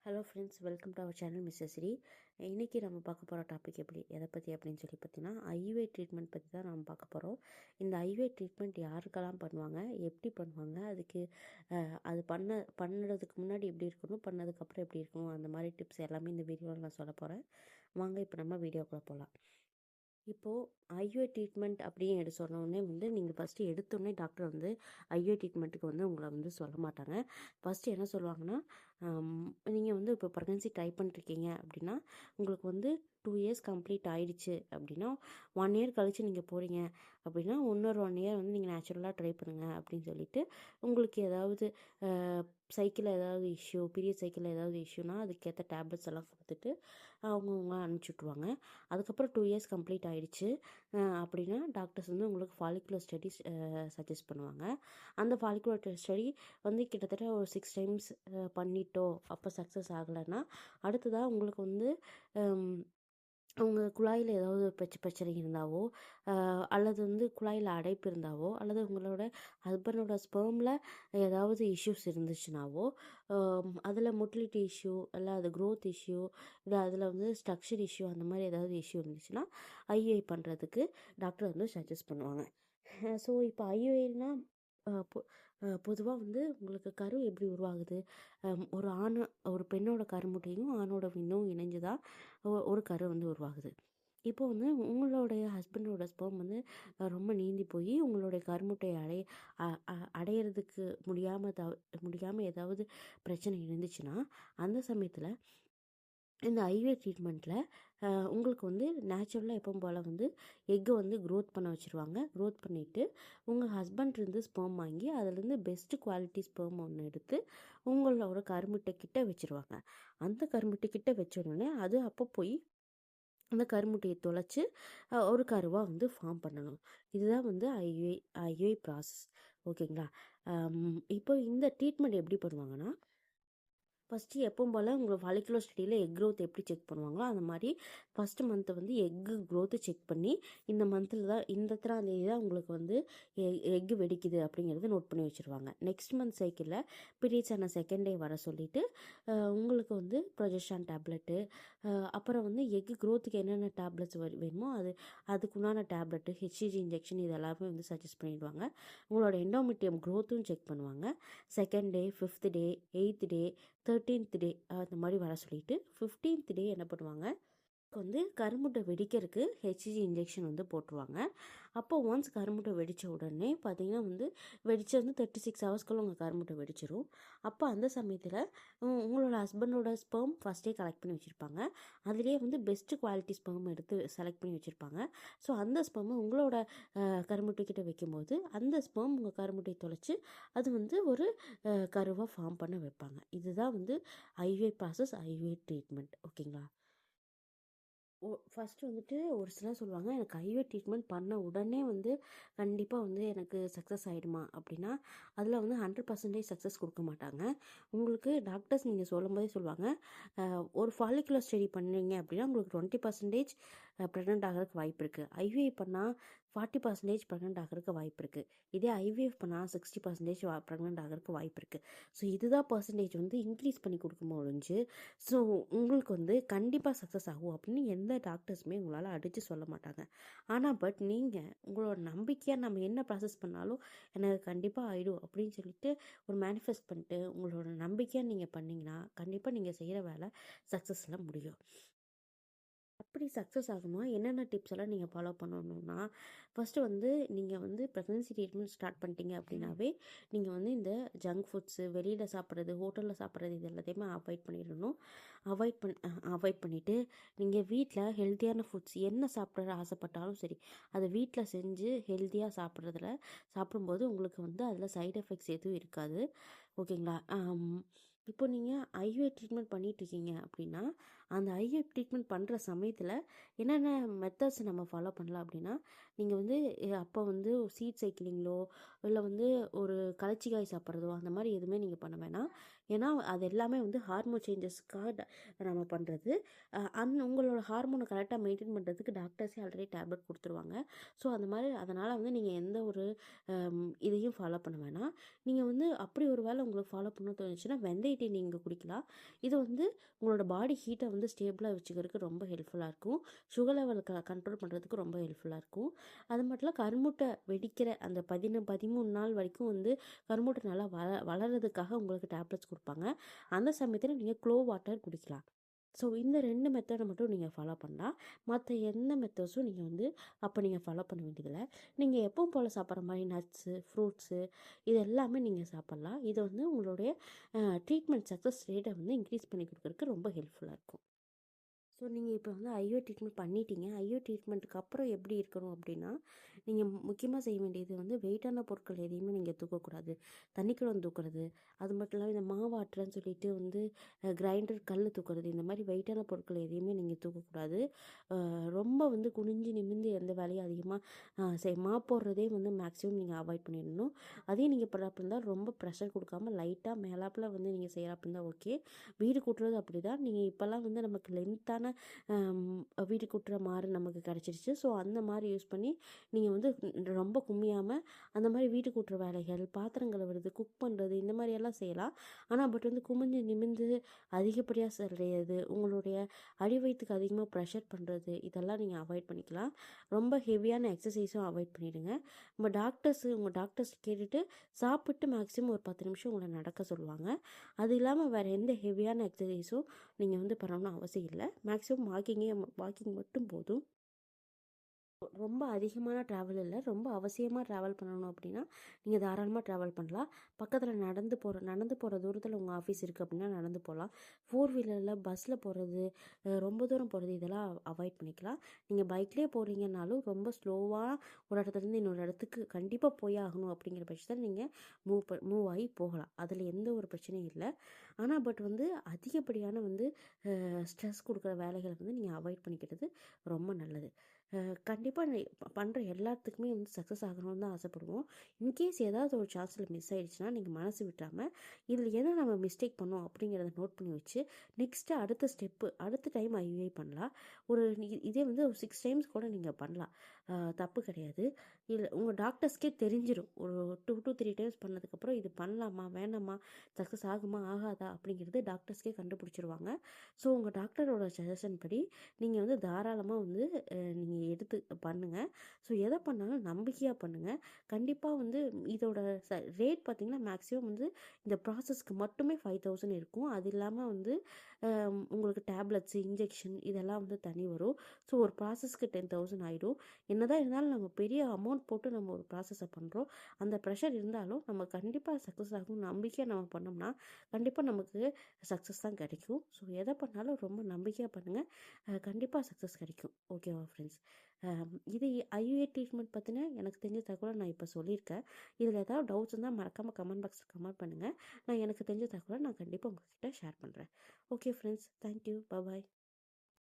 Hello friends, welcome to our channel Mrs Sri. இன்றைக்கி நம்ம பார்க்க போகிற டாபிக் எதை பற்றி அப்படின்னு சொல்லி பார்த்தீங்கன்னா, ஐயுஐ ட்ரீட்மெண்ட் பற்றி தான் நம்ம பார்க்க போகிறோம். இந்த ஐயுஐ ட்ரீட்மெண்ட் யாருக்கெல்லாம் பண்ணுவாங்க, எப்படி பண்ணுவாங்க, அதுக்கு அது பண்ணுறதுக்கு முன்னாடி எப்படி இருக்கணும், பண்ணதுக்கப்புறம் எப்படி இருக்கணும், அந்த மாதிரி டிப்ஸ் எல்லாமே இந்த வீடியோவில் நான் சொல்ல போகிறேன். வாங்க இப்போ நம்ம வீடியோக்குள்ளே போகலாம். இப்போது ஐயுஐ ட்ரீட்மெண்ட் அப்படின்னு சொன்னோடனே நீங்கள் ஃபஸ்ட்டு எடுத்தோடனே டாக்டர் ஐயுஐ ட்ரீட்மெண்ட்டுக்கு உங்களை சொல்ல மாட்டாங்க. ஃபஸ்ட்டு என்ன சொல்லுவாங்கன்னா, நீங்கள் இப்போ ப்ரெக்னன்சி ட்ரை பண்ணிருக்கீங்க அப்படின்னா உங்களுக்கு 2 இயர்ஸ் கம்ப்ளீட் ஆயிடுச்சு அப்படின்னா 1 இயர் கழித்து நீங்கள் போகிறீங்க அப்படின்னா இன்னொரு 1 இயர் நீங்கள் நேச்சுரலாக ட்ரை பண்ணுங்கள் அப்படின்னு சொல்லிட்டு உங்களுக்கு ஏதாவது சைக்கிளில் ஏதாவது இஷ்யூ, பீரியட் சைக்கிளில் ஏதாவது இஷ்யூனா அதுக்கேற்ற டேப்லெட்ஸ் எல்லாம் கொடுத்துட்டு அவங்கவுங்க அனுப்பிச்சுட்ருவாங்க. அதுக்கப்புறம் 2 இயர்ஸ் கம்ப்ளீட் ஆகிடுச்சு அப்படின்னா டாக்டர்ஸ் உங்களுக்கு ஃபாலிகுலர் ஸ்டடிஸ் சஜஸ்ட் பண்ணுவாங்க. அந்த ஃபாலிகுலர் ஸ்டடி கிட்டத்தட்ட ஒரு 6 டைம்ஸ் பண்ணிட்டோம், அப்போ சக்ஸஸ் ஆகலைன்னா அடுத்ததாக உங்களுக்கு அவங்க குழாயில் ஏதாவது பிரச்சனை இருந்தாவோ அல்லது குழாயில் அடைப்பு இருந்தாவோ அல்லது உங்களோட ஹஸ்பண்டோட ஸ்பெர்மில் ஏதாவது இஷ்யூஸ் இருந்துச்சுனாவோ அதில் மொட்டிலிட்டி இஷ்யூ இல்லை அது க்ரோத் இஷ்யூ இல்லை அதில் ஸ்ட்ரக்சர் இஷ்யூ அந்த மாதிரி ஏதாவது இஷ்யூ இருந்துச்சுன்னா ஐயுஐ பண்ணுறதுக்கு டாக்டர் சஜஸ்ட் பண்ணுவாங்க. ஸோ இப்போ ஐயுஐனா பொதுவாக உங்களுக்கு கரு எப்படி உருவாகுது, ஒரு பெண்ணோட கருமுட்டையும் ஆணோட விந்தும் இணைஞ்சு தான் ஒரு கரு உருவாகுது. இப்போ உங்களுடைய ஹஸ்பண்டோட ஸ்பெர்ம் ரொம்ப நீந்தி போய் உங்களுடைய கருமுட்டை அடையிறதுக்கு முடியாமல் ஏதாவது பிரச்சனை இருந்துச்சுன்னா அந்த சமயத்தில் இந்த ஐயுஐ ட்ரீட்மெண்ட்டில் உங்களுக்கு நேச்சுரலாக எப்பவும் போல் எக்கை க்ரோத் பண்ண வச்சுருவாங்க. க்ரோத் பண்ணிவிட்டு உங்கள் ஹஸ்பண்ட்லேருந்து ஸ்பெர்ம் வாங்கி அதிலேருந்து பெஸ்ட்டு குவாலிட்டி ஸ்பெர்ம் ஒன்று எடுத்து உங்களோட கருமுட்டை கிட்ட வச்சுருவாங்க. அந்த கருமுட்டை கிட்ட வச்ச உடனே அது அப்போ போய் அந்த கருமுட்டையை தொலைச்சி ஒரு கருவாக ஃபார்ம் பண்ணணும். இதுதான் ஐயுஐ ப்ராசஸ். ஓகேங்களா? இப்போ இந்த ட்ரீட்மெண்ட் எப்படி பண்ணுவாங்கன்னா, ஃபஸ்ட்டு எப்பவும் போல் உங்கள் ஃபாலிகுலர் ஸ்டடியில் எக் க்ரோத் எப்படி செக் பண்ணுவாங்களோ அந்த மாதிரி first month egg growth check பண்ணி இந்த மந்தில் தான் இந்த தேதி தான் உங்களுக்கு எக்கு வெடிக்குது அப்படிங்கிறத நோட் பண்ணி வச்சுருவாங்க. நெக்ஸ்ட் மந்த் சைக்கிளில் பீரியட்ஸ் ஆன செகண்ட் டே வர சொல்லிவிட்டு உங்களுக்கு ப்ரொஜெஸ்ட்ரான் டேப்லெட்டு அப்புறம் எக்கு க்ரோத்துக்கு என்னென்ன டேப்லெட்ஸ் வேணுமோ அதுக்குண்டான டேப்லெட்டு, ஹெச்சிஜி இன்ஜெக்ஷன் இது எல்லாமே சஜஸ்ட் பண்ணிடுவாங்க. உங்களோட எண்டோமெட்ரியம் க்ரோத்தும் செக் பண்ணுவாங்க. செகண்ட் டே, 5th டே, 8th டே, 13th டே அந்த மாதிரி வர சொல்லிட்டு 15th டே என்ன பண்ணுவாங்க, கருமுட்டை வெடிக்கிறதுக்கு ஹெச்சிஜி இன்ஜெக்ஷன் போட்டுருவாங்க. அப்போ ஒன்ஸ் கருமுட்டை வெடித்த உடனே பார்த்தீங்கன்னா வெடிச்சு 36 ஹவர்ஸ்க்குள்ளே உங்கள் கருமுட்டை வெடிச்சிடும். அப்போ அந்த சமயத்தில் உங்களோட ஹஸ்பண்டோட ஸ்பெர்ம் ஃபஸ்ட்டே கலெக்ட் பண்ணி வச்சுருப்பாங்க. அதுலேயே பெஸ்ட்டு குவாலிட்டி ஸ்பெர்ம் எடுத்து செலக்ட் பண்ணி வச்சுருப்பாங்க. ஸோ அந்த ஸ்பெர்மை உங்களோட கருமுட்டைக்கிட்ட வைக்கும்போது அந்த ஸ்பெர்ம் உங்கள் கருமுட்டையை தொலைச்சி அது ஒரு கருவாக ஃபார்ம் பண்ண வைப்பாங்க. இதுதான் ஐயுஐ ப்ராசஸ், ஐயுஐ ட்ரீட்மெண்ட். ஓகேங்களா? ஃபஸ்ட்டு ஒரு சிலர் சொல்லுவாங்க, எனக்கு ஐயுஐ ட்ரீட்மெண்ட் பண்ண உடனே கண்டிப்பாக எனக்கு சக்ஸஸ் ஆகிடுமா அப்படின்னா அதில் 100% சக்ஸஸ் கொடுக்க மாட்டாங்க. உங்களுக்கு டாக்டர்ஸ் நீங்கள் சொல்லும்போதே சொல்லுவாங்க, ஒரு ஃபாலிகுலர் ஸ்டடி பண்ணுறீங்க அப்படின்னா உங்களுக்கு 20% ப்ரெக்னென்ட் ஆகிறதுக்கு வாய்ப்பு இருக்குது. ஐயுஐ பண்ணால் 40% ப்ரெக்னென்ட் ஆகிறதுக்கு வாய்ப்பு இருக்குது. இதே ஐவிஎஃப் பண்ணால் 60% ப்ரெக்னென்ட் ஆகிறதுக்கு வாய்ப்பு இருக்குது. ஸோ இதுதான் பர்சன்டேஜ் இன்க்ரீஸ் பண்ணி கொடுக்க முடிஞ்சு. ஸோ உங்களுக்கு கண்டிப்பாக சக்ஸஸ் ஆகும் அப்படின்னு எந்த டாக்டர்ஸுமே உங்களால் அடித்து சொல்ல மாட்டாங்க. ஆனால் நீங்கள் உங்களோட நம்பிக்கையாக நம்ம என்ன ப்ராசஸ் பண்ணாலும் எனக்கு கண்டிப்பாக ஆகிடும் அப்படின்னு சொல்லிட்டு ஒரு மேனிஃபெஸ்ட் பண்ணிட்டு உங்களோட நம்பிக்கையாக நீங்கள் பண்ணிங்கன்னா கண்டிப்பாக நீங்கள் செய்கிற வேலை சக்ஸஸில் முடியும். அப்படி சக்ஸஸ் ஆகணும்னா என்னென்ன டிப்ஸ் எல்லாம் நீங்கள் ஃபாலோ பண்ணணும்னா, ஃபஸ்ட்டு நீங்கள் ப்ரெக்னன்சி ட்ரீட்மெண்ட் ஸ்டார்ட் பண்ணிட்டீங்க அப்படின்னாவே நீங்கள் இந்த ஜங்க் ஃபுட்ஸு, வெளியில் சாப்பிட்றது, ஹோட்டலில் சாப்பிட்றது இது எல்லாத்தையுமே அவாய்ட் பண்ணிடணும். அவாய்ட் பண்ணிவிட்டு நீங்கள் வீட்டில் ஹெல்த்தியான ஃபுட்ஸ் என்ன சாப்பிட ஆசைப்பட்டாலும் சரி அதை வீட்டில் செஞ்சு ஹெல்த்தியாக சாப்பிடும்போது உங்களுக்கு அதில் சைடு எஃபெக்ட்ஸ் எதுவும் இருக்காது. ஓகேங்களா? இப்போ நீங்கள் ஐயுஐ ட்ரீட்மெண்ட் பண்ணிகிட்ருக்கீங்க அப்படின்னா அந்த ஐயுஐ ட்ரீட்மெண்ட் பண்ணுற சமயத்தில் என்னென்ன மெத்தட்ஸ் நம்ம ஃபாலோ பண்ணலாம் அப்படின்னா, நீங்கள் அப்போ சீட் சைக்கிளிங்களோ இல்லை ஒரு கலச்சிக்காய் சாப்பிட்றதோ அந்த மாதிரி எதுவுமே நீங்கள் பண்ண வேணாம். ஏன்னா அது எல்லாமே வந்து ஹார்மோன் சேஞ்சஸ்க்காக நம்ம பண்ணுறது. உங்களோட ஹார்மோனை கரெக்டாக மெயின்டைன் பண்ணுறதுக்கு டாக்டர்ஸே ஆல்ரெடி டேப்லெட் கொடுத்துருவாங்க. ஸோ அந்த மாதிரி அதனால் வந்து நீங்கள் எந்த ஒரு இதையும் ஃபாலோ பண்ண வேணாம். நீங்கள் வந்து அப்படி ஒரு வேளை உங்களுக்கு ஃபாலோ பண்ண தோணுச்சுன்னா வெந்தய டீ நீங்கள் குடிக்கலாம். இது வந்து உங்களோட பாடி ஹீட்டை வந்து ஸ்டேபிளாக வச்சுக்கிறதுக்கு ரொம்ப ஹெல்ப்ஃபுல்லாக இருக்கும். சுகர் லெவல் கண்ட்ரோல் பண்ணுறதுக்கு ரொம்ப ஹெல்ப்ஃபுல்லாக இருக்கும். அது மட்டும் இல்லை, கருமுட்டை வெடிக்கிற அந்த 13 நாள் வரைக்கும் வந்து கருமுட்டை நல்லா வளர்கிறதுக்காக உங்களுக்கு டேப்லெட்ஸ் கொடுப்பாங்க. அந்த சமயத்தில் நீங்கள் க்ளோ வாட்டர் குடிக்கலாம். ஸோ இந்த 2 மெத்தடை மட்டும் நீங்கள் ஃபாலோ பண்ணலாம். மற்ற எந்த மெத்தட்ஸும் நீங்கள் வந்து அப்போ நீங்கள் ஃபாலோ பண்ண வேண்டியதில்லை. நீங்கள் எப்பவும் போல் சாப்பிட்ற மாதிரி நட்ஸு, ஃப்ரூட்ஸு இது எல்லாமே நீங்கள் சாப்பிட்லாம். இது வந்து உங்களுடைய ட்ரீட்மெண்ட் சக்ஸஸ் ரேட்டை வந்து இன்க்ரீஸ் பண்ணி கொடுக்குறதுக்கு ரொம்ப ஹெல்ப்ஃபுல்லாக இருக்கும். ஸோ நீங்கள் இப்போ வந்து ஐஓ ட்ரீட்மெண்ட் பண்ணிட்டீங்க. ஐஓ ட்ரீட்மெண்ட்டுக்கு அப்புறம் எப்படி இருக்கணும் அப்படின்னா, நீங்கள் முக்கியமாக செய்ய வேண்டியது வந்து வெயிட்டான பொருட்கள் எதையுமே நீங்கள் தூக்கக்கூடாது. தண்ணிக்குடம் தூக்குறது, அது மட்டும் இல்லாமல் இந்த மாவாட்டுறன்னு சொல்லிட்டு வந்து கிரைண்டர் கல் தூக்குறது, இந்த மாதிரி வெயிட்டான பொருட்கள் எதையுமே நீங்கள் தூக்கக்கூடாது. ரொம்ப வந்து குனிஞ்சு நிமிர்ந்து எந்த வேலையும் அதிகமாக போடுறதே வந்து மேக்ஸிமம் நீங்கள் அவாய்ட் பண்ணிடணும். அதையும் நீங்கள் பண்ணுறப்ப இருந்தால் ரொம்ப ப்ரெஷர் கொடுக்காம லைட்டாக மேலாப்பில் வந்து நீங்கள் செய்கிறப்ப இருந்தால் ஓகே. வீடு கூட்டுறது அப்படி தான். நீங்கள் இப்போல்லாம் வந்து நமக்கு லென்த்தான வீடு கூட்டுற மாதிரி நமக்கு கிடச்சிருச்சு. ஸோ அந்த மாதிரி யூஸ் பண்ணி நீங்கள் வந்து ரொம்ப கும்மியாமல் அந்த மாதிரி வீடு கூட்டுற வேலைகள், பாத்திரம் கழுவுறது, குக் பண்ணுறது இந்த மாதிரியெல்லாம் செய்யலாம். ஆனால் பட் வந்து குமிஞ்சு நிமிர்ந்து அதிகப்படியாக செய்கிறது, உங்களுடைய அடிவயிற்றுக்கு அதிகமாக ப்ரெஷர் பண்ணுறது, இதெல்லாம் நீங்கள் அவாய்ட் பண்ணிக்கலாம். ரொம்ப ஹெவியான எக்ஸசைஸும் அவாய்ட் பண்ணிவிடுங்க. உங்கள் டாக்டர்ஸ் கேட்டுட்டு சாப்பிட்டு மேக்ஸிமம் ஒரு 10 நிமிஷம் உங்களை நடக்க சொல்லுவாங்க. அது இல்லாமல் வேறு எந்த ஹெவியான எக்ஸசைஸும் நீங்கள் வந்து பண்ணணும்னு அவசியம் இல்லை. மேக்ஸிமம் வாக்கிங் மட்டும் போதும். ரொம்ப அதிகமான ட்ராவல் இல்லை, ரொம்ப அவசியமாக ட்ராவல் பண்ணணும் அப்படின்னா நீங்கள் தாராளமாக ட்ராவல் பண்ணலாம். பக்கத்தில் நடந்து போகிற தூரத்தில் உங்கள் ஆஃபீஸ் இருக்குது அப்படின்னா நடந்து போகலாம். 4 வீலரில், பஸ்ஸில் போகிறது, ரொம்ப தூரம் போகிறது இதெல்லாம் அவாய்ட் பண்ணிக்கலாம். நீங்கள் பைக்லேயே போகிறீங்கன்னாலும் ரொம்ப ஸ்லோவாக ஒரு இடத்துலேருந்து இன்னொரு இடத்துக்கு கண்டிப்பாக போய் ஆகணும் அப்படிங்கிற பட்சத்தில் நீங்கள் மூவ் ஆகி போகலாம். அதில் எந்த ஒரு பிரச்சனையும் இல்லை. ஆனால் பட் வந்து அதிகப்படியான வந்து ஸ்ட்ரெஸ் கொடுக்குற வேலைகளை வந்து நீங்கள் அவாய்ட் பண்ணிக்கிறது ரொம்ப நல்லது. கண்டிப்பாக பண்ணுற எல்லாத்துக்குமே வந்து சக்ஸஸ் ஆகணும்னு தான் ஆசைப்படுவோம். இன்கேஸ் ஏதாவது ஒரு சான்ஸில் மிஸ் ஆகிடுச்சுன்னா நீங்கள் மனசு விட்டுறாமல் இதில் எதை நம்ம மிஸ்டேக் பண்ணோம் அப்படிங்கிறத நோட் பண்ணி வச்சு நெக்ஸ்ட்டு அடுத்த டைம் ஐவிஐ பண்ணலாம். இதே வந்து ஒரு 6 டைம்ஸ் கூட நீங்கள் பண்ணலாம். தப்பு கிடையாது. இல்லை உங்கள் டாக்டர்ஸ்க்கே தெரிஞ்சிடும். ஒரு 2 to 3 டைம்ஸ் பண்ணதுக்கப்புறம் இது பண்ணலாமா வேணாமா, சக்ஸஸ் ஆகுமா ஆகாதா அப்படிங்கிறது டாக்டர்ஸ்க்கே கண்டுபிடிச்சிருவாங்க. ஸோ உங்கள் டாக்டரோட சஜஷன் படி நீங்கள் வந்து தாராளமாக வந்து நீங்கள் எடுத்து பண்ணுங்கள். ஸோ எதை பண்ணாலும் நம்பிக்கையாக பண்ணுங்கள். கண்டிப்பாக வந்து இதோட ரேட் பார்த்திங்கன்னா மேக்ஸிமம் வந்து இந்த ப்ராசஸ்க்கு மட்டுமே 5000 இருக்கும். அது இல்லாமல் வந்து உங்களுக்கு டேப்லெட்ஸு, இன்ஜெக்ஷன் இதெல்லாம் வந்து தனி வரும். ஸோ ஒரு ப்ராசஸ்க்கு 10,000 ஆகிடும். என்னதான் இருந்தாலும் நம்ம பெரிய அமௌண்ட் போட்டு நம்ம ஒரு ப்ராசஸை பண்ணுறோம். அந்த ப்ரெஷர் இருந்தாலும் நம்ம கண்டிப்பாக சக்ஸஸ் ஆகும் நம்பிக்கையாக நம்ம பண்ணோம்னா கண்டிப்பாக நமக்கு சக்ஸஸ் தான் கிடைக்கும். ஸோ எதை பண்ணாலும் ரொம்ப நம்பிக்கையாக பண்ணுங்கள். கண்டிப்பாக சக்ஸஸ் கிடைக்கும். ஓகேவா ஃப்ரெண்ட்ஸ்? இது ஐயுஐ ட்ரீட்மெண்ட் பற்றின எனக்கு தெரிஞ்ச தகவலை நான் இப்போ சொல்லியிருக்கேன். இதில் ஏதாவது டவுட்ஸ் இருந்தால் மறக்காமல் கமெண்ட் பாக்ஸில் கமெண்ட் பண்ணுங்கள். நான் எனக்கு தெரிஞ்ச தகவலை நான் கண்டிப்பாக உங்கள்கிட்ட ஷேர் பண்ணுறேன். ஓகே ஃப்ரெண்ட்ஸ், தேங்க்யூ, பாய்.